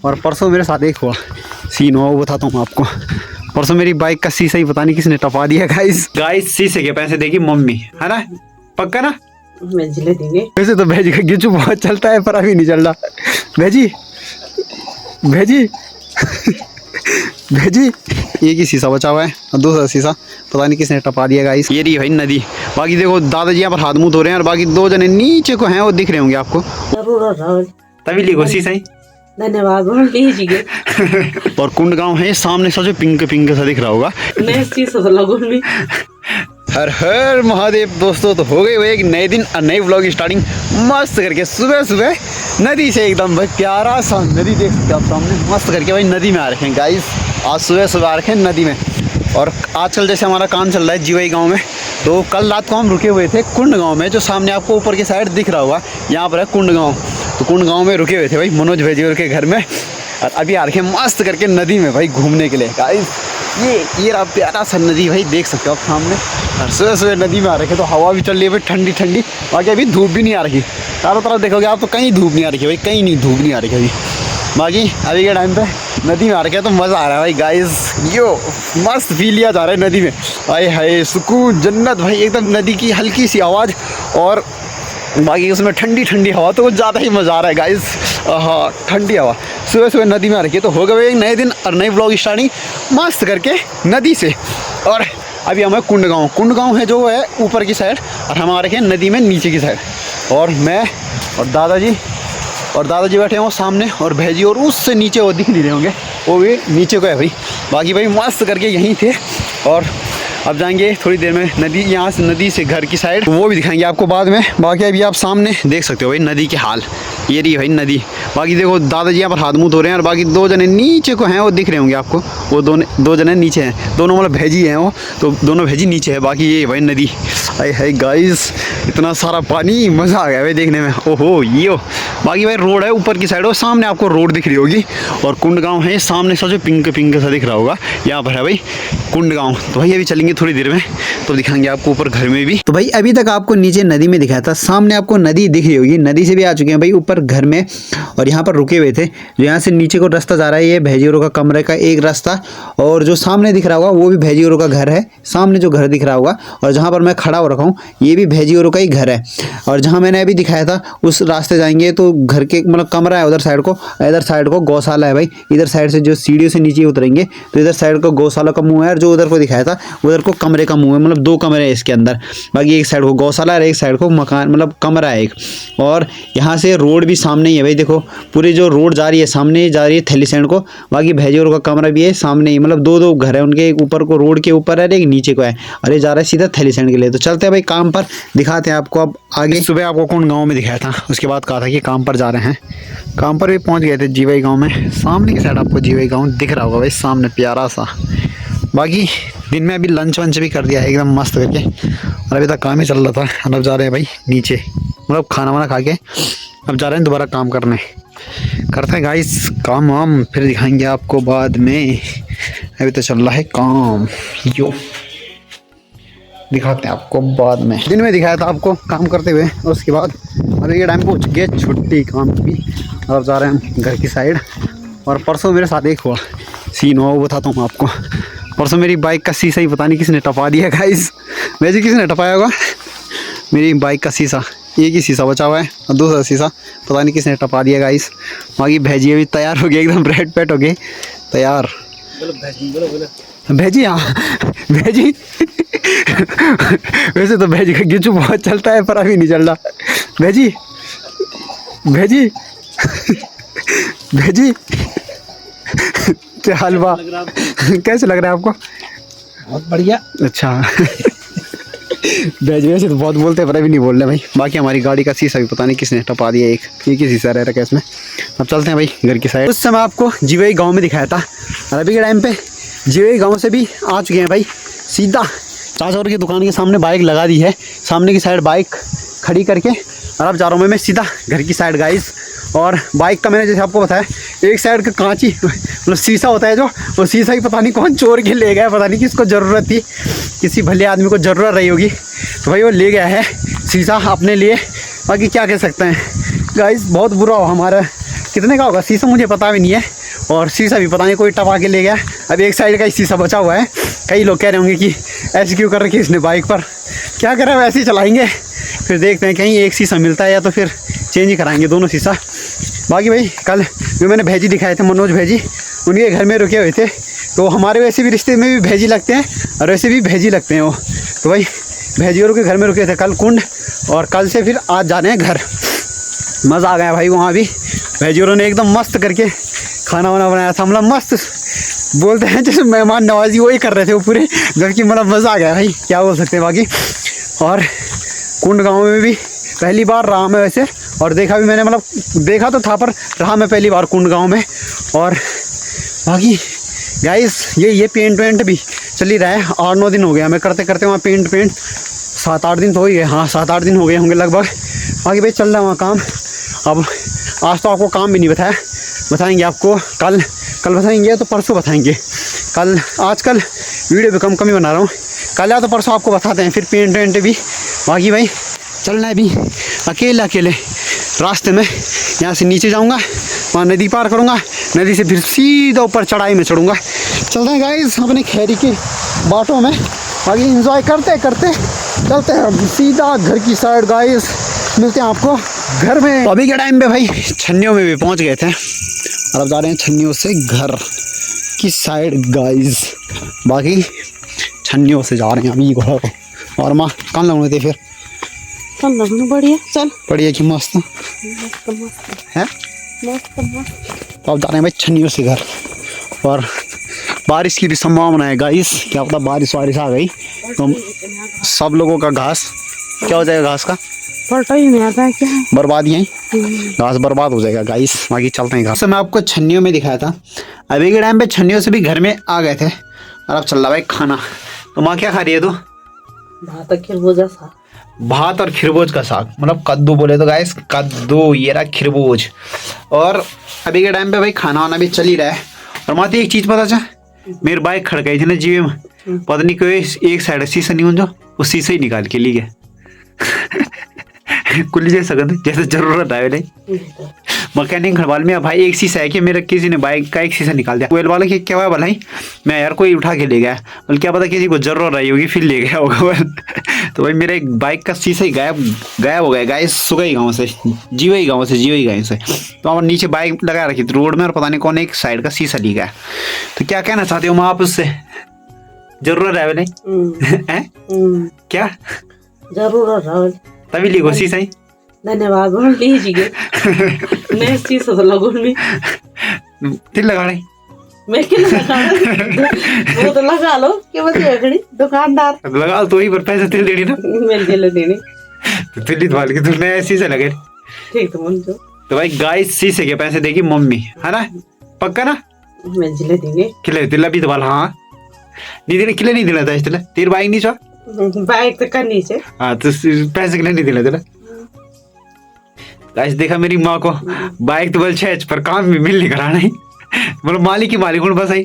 और परसों मेरे साथ एक हुआ सीन हुआ, वो बताता हूँ आपको। परसों मेरी बाइक का शीशा ही पता नहीं किसने टपा दिया गाइस शीशे के पैसे देगी मम्मी, है ना? पक्का ना? भेजले देंगे। वैसे तो भेजी का गिचू बहुत चलता है पर अभी नहीं चल रहा। भेजी भेजी भेजी एक ही शीशा बचा हुआ है और दूसरा शीशा पता नहीं किसने टपा दिया गाइस। ये रही भाई नदी। बाकी देखो दादाजी यहाँ पर हाथ मुंह धो रहे हैं और बाकी 2 जने नीचे को हैं, वो दिख रहे होंगे आपको। जरूर तभी लिखो शीशा ही। धन्यवाद लीजिए। और कुंड गांव है सामने सा, जो पिंक पिंक सा दिख रहा होगा। मैं इस चीज से लगूं भी। हर हर महादेव दोस्तों, तो हो गए वो एक नए दिन और नई व्लॉग स्टार्टिंग मस्त करके। सुबह सुबह नदी से एकदम भाई प्यारा सा नदी देख सकते आप सामने, मस्त करके भाई नदी में आ रखे हैं गाइस। आज सुबह सुबह आ रखे हैं नदी में। और आजकल जैसे हमारा काम चल रहा है जीवाई गांव में, तो कल रात को हम रुके हुए थे कुंड गांव में, जो सामने आपको ऊपर की साइड दिख रहा होगा, यहाँ पर है कुंड गांव। तो कुंड गांव में रुके हुए थे भाई मनोज भेजीवर के घर में, और अभी आ रखे मस्त करके नदी में भाई घूमने के लिए गाइस। ये रहा प्यारा सा नदी भाई, देख सकते हो आप सामने। और सुबह सुबह नदी में आ रखे तो हवा भी चल रही है भाई ठंडी ठंडी। बाकी अभी धूप भी नहीं आ रही, चारों तरफ देखोगे आप तो कहीं धूप नहीं आ रही भाई, कहीं नहीं धूप नहीं आ रही अभी। बाकी अभी के टाइम पे नदी में आ रखे तो मज़ा आ रहा है भाई गाइस। यो मस्त फील लिया जा रहा है नदी में। आए हाय सुकून जन्नत भाई, एकदम नदी की हल्की सी आवाज़ और बाकी उसमें ठंडी ठंडी हवा, तो कुछ ज़्यादा ही मज़ा आ रहा है गाइस। हाँ ठंडी हवा सुबह सुबह नदी में आ रखी है। तो हो गए एक नए दिन और नई व्लॉग स्टार्टिंग मस्त करके नदी से। और अभी हम कुंड गांव है जो है ऊपर की साइड, और हम आ रखे हैं नदी में नीचे की साइड। और मैं और दादाजी बैठे हैं वो सामने, और भैजी और उससे नीचे वो दिख नहीं रहे होंगे, वो भी नीचे को है भाई। बाकी भाई मस्त करके यहीं थे। और अब जाएंगे थोड़ी देर में नदी, यहाँ से नदी से घर की साइड, वो भी दिखाएंगे आपको बाद में। बाकी अभी आप सामने देख सकते हो भाई नदी के हाल, ये रही भाई नदी। बाकी देखो दादाजी यहाँ पर हाथ मुंह धो रहे हैं, और बाकी 2 जने नीचे को हैं, वो दिख रहे होंगे आपको। वो 2 जने नीचे हैं, दोनों मतलब भेजी हैं वो, तो दोनों भेजी नीचे है। बाकी ये भाई नदी। अरे हाय गाइस इतना सारा पानी, मज़ा आ गया भाई देखने में। ओहो ये बाकी भाई रोड है ऊपर की साइड, और सामने आपको रोड दिख रही होगी। और कुंड गाँव है सामने सा, जो पिंक पिंक सा दिख रहा होगा, यहाँ पर है भाई कुंड गाँव। तो भाई अभी चलेंगे थोड़ी देर में, तो दिखाएंगे आपको ऊपर घर में भी। तो भाई अभी तक आपको नीचे नदी में दिखाया था, सामने आपको नदी दिख रही होगी। नदी से भी आ चुके हैं भाई ऊपर घर में, और यहाँ पर रुके हुए थे। जो यहाँ से नीचे को रास्ता जा रहा है, ये भेजीवरों का कमरे का एक रास्ता, और जो सामने दिख रहा होगा वो भी भेजीवरों का घर है। सामने जो घर दिख रहा होगा, और जहाँ पर मैं खड़ा हो रखा हूँ ये भी भेजीवरों का ही घर है। और जहाँ मैंने अभी दिखाया था उस रास्ते जाएंगे तो घर के मतलब कमरा है उधर साइड को, इधर साइड को गौशाला है भाई। इधर साइड से जो सीढ़ियों से नीचे उतरेंगे तो इधर साइड को गौशाला का मुँह है, और जो उधर को दिखाया था उधर को कमरे का मुँह है, मतलब 2 कमरे हैं इसके अंदर। बाकी एक साइड को गौशाला है, एक साइड को मकान मतलब कमरा है एक। और यहाँ से रोड भी सामने ही है भाई, देखो पूरी जो रोड जा रही है सामने जा रही है थैलीसैंड को। बाकी भेजीवर का कमरा भी है सामने ही, मतलब 2 घर है उनके, एक ऊपर को रोड के ऊपर है, एक नीचे को है, और ये जा रहा है सीधा थैलीसैंड के लिए। तो चलते हैं भाई काम पर, दिखाते हैं आपको अब आगे। सुबह आपको कौन गाँव में दिखाया था, उसके बाद कहा था कि काम पर जा रहे हैं। काम पर भी पहुँच गए थे जीवाई गाँव में। सामने की साइड आपको जीवाई गाँव दिख रहा होगा भाई सामने प्यारा सा। बाकी दिन में अभी लंच वंच भी कर दिया है एकदम मस्त करके, और अभी तक काम ही चल रहा था। और अब जा रहे हैं भाई नीचे, मतलब खाना वाना खा के अब जा रहे हैं दोबारा काम करने। करते हैं गाइस काम वाम, फिर दिखाएंगे आपको बाद में। अभी तो चल रहा है काम, यो दिखाते हैं आपको बाद में। दिन में दिखाया था आपको काम करते हुए, और उसके बाद अभी ये टाइम पहुँच गए छुट्टी काम की, और अब जा रहे हैं हम घर की साइड। और परसों मेरे साथ एक हुआ सीन हुआ, वो बताता हूँ आपको। परसों मेरी बाइक का शीशा ही पता नहीं किसने टपा दिया गाइस। वैसे किसने टपाया होगा मेरी बाइक का शीशा, एक ही शीशा बचा हुआ है, और दूसरा शीशा पता नहीं किसने टपा दिया गाइस। बाकी भेजी अभी तैयार हो गई एकदम, रेड पेट हो गई तैयार। भेजी हाँ भेजी वैसे तो भेजी का गिचू बहुत चलता है पर अभी नहीं चल रहा। भेजी भेजी भेजी क्या हलवा कैसे लग रहा है आपको? बहुत बढ़िया। अच्छा भेज वैसे तो बहुत बोलते हैं पर अभी नहीं बोल रहे भाई। बाकी हमारी गाड़ी का शीशा भी पता नहीं किसने टपा दिया, एक ही शीशा रह रखा है इसमें। अब चलते हैं भाई घर की साइड। उस समय आपको जीवाई गांव में दिखाया था, और अभी के टाइम पे जीवाई गांव से भी आ चुके हैं भाई सीधा चाचा की दुकान के सामने बाइक लगा दी है, सामने की साइड बाइक खड़ी करके, और अब जा रहा हूँ मैं सीधा घर की साइड गाइस। और बाइक का मैंने जैसे आपको बताया, एक साइड का कांच ही मतलब शीशा होता है जो, वो शीशा ही पता नहीं कौन चोर के ले गया, पता नहीं किसको ज़रूरत थी, किसी भले आदमी को ज़रूरत रही होगी, तो भाई वो ले गया है शीशा अपने लिए। बाकी क्या कह सकते हैं गाइस, बहुत बुरा हो हमारा कितने का होगा शीशा मुझे पता भी नहीं है, और शीशा भी पता नहीं कोई टपा के ले गया। अब एक साइड का ही शीशा बचा हुआ है। कई लोग कह रहे होंगे कि ऐसे क्यों कर रखी है इसने बाइक पर, क्या कर रहा है, वैसे ही चलाएंगे, फिर देखते हैं कहीं एक शीशा मिलता है या तो फिर चेंज ही कराएंगे दोनों शीशा। बाकी भाई कल जो मैंने भेजी दिखाए थे, मनोज भेजी, उनके घर में रुके हुए थे, तो हमारे वैसे भी रिश्ते में भी भेजी लगते हैं और वैसे भी भेजी लगते हैं वो। तो भाई भेजियों के घर में रुके थे कल कुंड, और कल से फिर आज जा रहे हैं घर। मज़ा आ गया भाई वहाँ भी। भेजियों ने एकदम मस्त करके खाना वाना बनाया था, मतलब मस्त बोलते हैं जैसे मेहमान नवाजी वही कर रहे थे वो पूरे घर की, मतलब मज़ा आ गया भाई, क्या बोल सकते हैं बाकी। और कुंड गाँव में भी पहली बार रहा मैं वैसे, और देखा भी मैंने, मतलब देखा तो था पर रहा मैं पहली बार कुंड गाँव में। और बाकी गाइस ये पेंट वेंट भी चल ही रहा है, 8-9 दिन हो गया हमें करते करते वहाँ पेंट 7-8 दिन तो हो ही गए, हाँ 7-8 दिन हो गए होंगे लगभग। बाकी भाई चल रहा है वहाँ काम। अब आज तो आपको काम भी नहीं बताएंगे आपको, कल बताएंगे तो परसों बताएंगे। आजकल वीडियो भी कम ही बना रहा हूँ, कल या तो परसों आपको बताते हैं फिर पेंट वेंट भी। बाकी भाई चलना है अभी अकेले रास्ते में, यहाँ से नीचे जाऊँगा, वहाँ नदी पार करूँगा, नदी से फिर सीधा ऊपर चढ़ाई में चढ़ूँगा। चलते हैं गाइस अपने खैरी के बाटों में, बाकी एंजॉय करते चलते हैं अब सीधा घर की साइड। गाइस मिलते हैं आपको घर में। तो अभी के टाइम पे भाई छन्नियों में भी पहुंच गए थे, और अब जा रहे हैं छन्नियों से घर की साइड गाइस। बाकी छन्नियों से जा रहे हैं अभी घर को। और माँ कहाँ लगने थे फिर? चल लगने बढ़िया, चल बढ़िया कि मस्त है। तो अब जा रहे हैं भाई छन्नियों से घर, और बारिश की भी संभावना है गाइस, क्या पता बारिश आ गई तो सब लोगों का घास क्या हो जाएगा, घास का पलटा ही नहीं आता है क्या, बर्बाद ही घास बर्बाद हो जाएगा गाइस। बाकी चलते हैं घास। मैं आपको छन्नियों में दिखाया था, अभी के टाइम पे छन्नियों से भी घर में आ गए थे, और अब चल रहा भाई खाना। तो माँ क्या खा रही है तू? भात और खिरबोज का साग, मतलब कद्दू बोले तो गाइस, कद्दू, ये रहा खिरबोज। और अभी के टाइम पे भाई खाना वाना भी चल ही रहा है। और माँ एक चीज पता चल, मेरी बाइक खड़काई थी ना जीवे में, पता नहीं कोई एक साइड शीशा नहीं जो वो शीशा ही निकाल के ली गया। कुल्ली जैसा जैसे जरूरत है नहीं मैकेनिक खड़वाल में भाई, एक शीशा है कि मेरे किसी ने बाइक का एक शीशा निकाल दिया। कोयल वाला क्या हुआ भाई, मैं यार कोई उठा के ले गया, बोल क्या पता किसी को जरूरत रही होगी फिर ले गया होगा। तो भाई मेरा एक बाइक का शीशा ही गायब हो गया गाइस, सुगई गाँव से, जीवई गाँव से। तो हम नीचे बाइक लगा रखी थी रोड में, और पता नहीं कौन एक साइड का शीशा ली गया। तो क्या कहना चाहते हो आप उससे? जरूरत है नहीं क्या जरूरत है तभी लीगो शीशा ही। धन्यवाद लीजिए। मैं शीशा तो लगो नहीं, तिल लगा रही मैं क्या लगा वो तो लगा लो कि बस दुकानदार लगा तो ही पर पैसे तिल देनी ना, मेरे दिल देने तो तिल वाल के तुमने शीशा लगे ठीक। तो भाई गाइस शीशे के पैसे देगी मम्मी, है ना, पक्का ना? मैं जिले देंगे किले तिला भी तो वाला, हाँ नहीं देने किले नहीं दिला था इस तिला, तेरी बाइक नहीं छो बाइक तो करनी से, हाँ तो पैसे के लिए नहीं दिला तेरा। गाइस देखा मेरी माँ को, बाइक तो बोल छेच पर काम भी मिल नहीं करा नहीं, मतलब मालिक हूँ बस आई।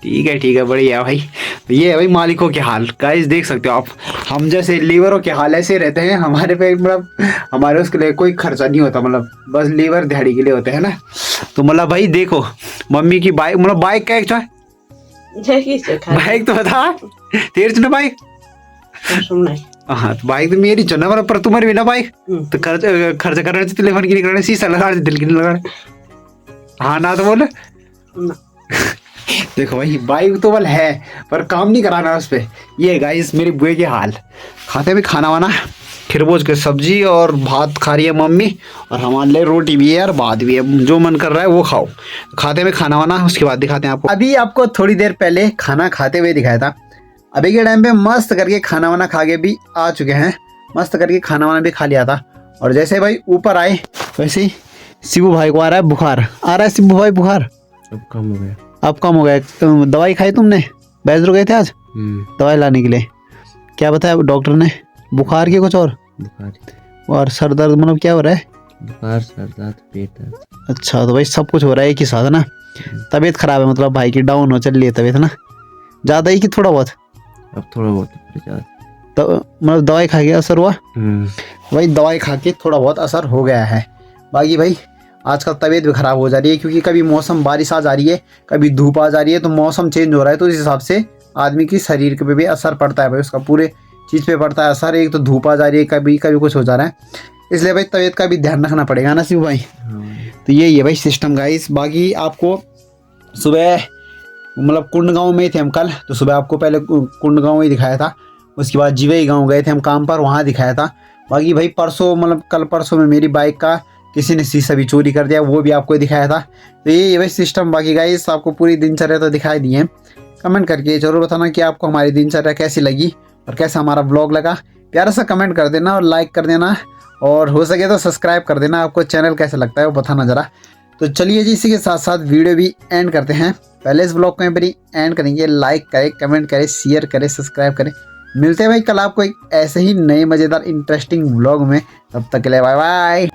ठीक है बढ़िया भाई। तो ये है भाई मालिकों के हाल, गाइस देख सकते हो आप, हम जैसे लीवरों के हाल ऐसे रहते हैं हमारे पे, मतलब हमारे उसके लिए कोई खर्चा नहीं होता, मतलब बस लीवर दिहाड़ी के लिए होते हैं ना। तो मतलब भाई देखो मम्मी की बाइक, मतलब बाइक का एक बाइक तो बता तेरे चुना बाइक, हाँ तो बाइक तो मेरी चुना, मतलब पर तुम्हारी भी ना बाइक, तो खर्च करने से टेलीफोन की नहीं करने, शीशा लगा दिल की नहीं लगाने, हाँ ना तो बोले देखो भाई बाइक तो बल है पर काम नहीं कराना उस पर। ये गाइस मेरी बुए के हाल, खाते भी खाना वाना, खिरबोज के सब्जी और भात खा रही है मम्मी, और हमारे लिए रोटी भी है और भात भी है, जो मन कर रहा है वो खाओ। खाते में खाना वाना, उसके बाद दिखाते हैं आपको। अभी आपको थोड़ी देर पहले खाना खाते हुए दिखाया था, अभी के टाइम पे मस्त करके खाना वाना खा के भी आ चुके हैं, मस्त करके खाना वाना भी खा लिया था। और जैसे भाई ऊपर आए वैसे ही शिबू भाई को आ रहा है बुखार, शिबू भाई बुखार अब कम हो गया, अब कम हो गया। तो दवाई खाई तुमने? बैजरू गए थे आज दवाई लाने के लिए, क्या बताया डॉक्टर ने? बुखार के कुछ और सर दर्द, मतलब क्या हो रहा है? बुखार, सर दर्द, पेट दर्द। अच्छा तो भाई सब कुछ हो रहा है एक ही साथ ना। तबीयत खराब है, मतलब भाई की डाउन हो चल रही है तबीयत ना, ज़्यादा ही कि थोड़ा बहुत? अब थोड़ा बहुत तो मतलब दवाई खा के असर हुआ? भाई दवाई खा के थोड़ा बहुत असर हो गया है। बाकी भाई आजकल तबीयत भी ख़राब हो जा रही है, क्योंकि कभी मौसम बारिश आ जा रही है, कभी धूप आ जा रही है, तो मौसम चेंज हो रहा है, तो इस हिसाब से आदमी की शरीर पे भी असर पड़ता है भाई, उसका पूरे चीज़ पे पड़ता है असर। एक तो धूप आ जा रही है, कभी कभी कुछ हो जा रहा है, इसलिए भाई तबीयत का भी ध्यान रखना पड़ेगा ना शिव भाई। हाँ भाई। तो यही है भाई सिस्टम गाइस। बाकी आपको सुबह मतलब कुंड गांव में थे हम कल, तो सुबह आपको पहले कुंड गांव ही दिखाया था, उसके बाद जीवई गांव गए थे हम काम पर, वहाँ दिखाया था। बाकी भाई परसों मतलब कल परसों में मेरी बाइक का किसी ने शीशा भी चोरी कर दिया, वो भी आपको दिखाया था। तो ये भाई सिस्टम। बाकी गाइस आपको पूरी दिनचर्या तो दिखाई दी है। कमेंट करके ज़रूर बताना कि आपको हमारी दिनचर्या कैसी लगी और कैसा हमारा ब्लॉग लगा। प्यारा सा कमेंट कर देना और लाइक कर देना, और हो सके तो सब्सक्राइब कर देना। आपको चैनल कैसा लगता है वो बताना ज़रा। तो चलिए जी, इसी के साथ साथ वीडियो भी एंड करते हैं। पहले इस ब्लॉग को यहाँ पर ही एंड करेंगे। लाइक करें, कमेंट करें, शेयर करें, सब्सक्राइब करें। मिलते हैं भाई कल आपको एक ऐसे ही नए मज़ेदार इंटरेस्टिंग ब्लॉग में। तब तक के लिए बाय बाय।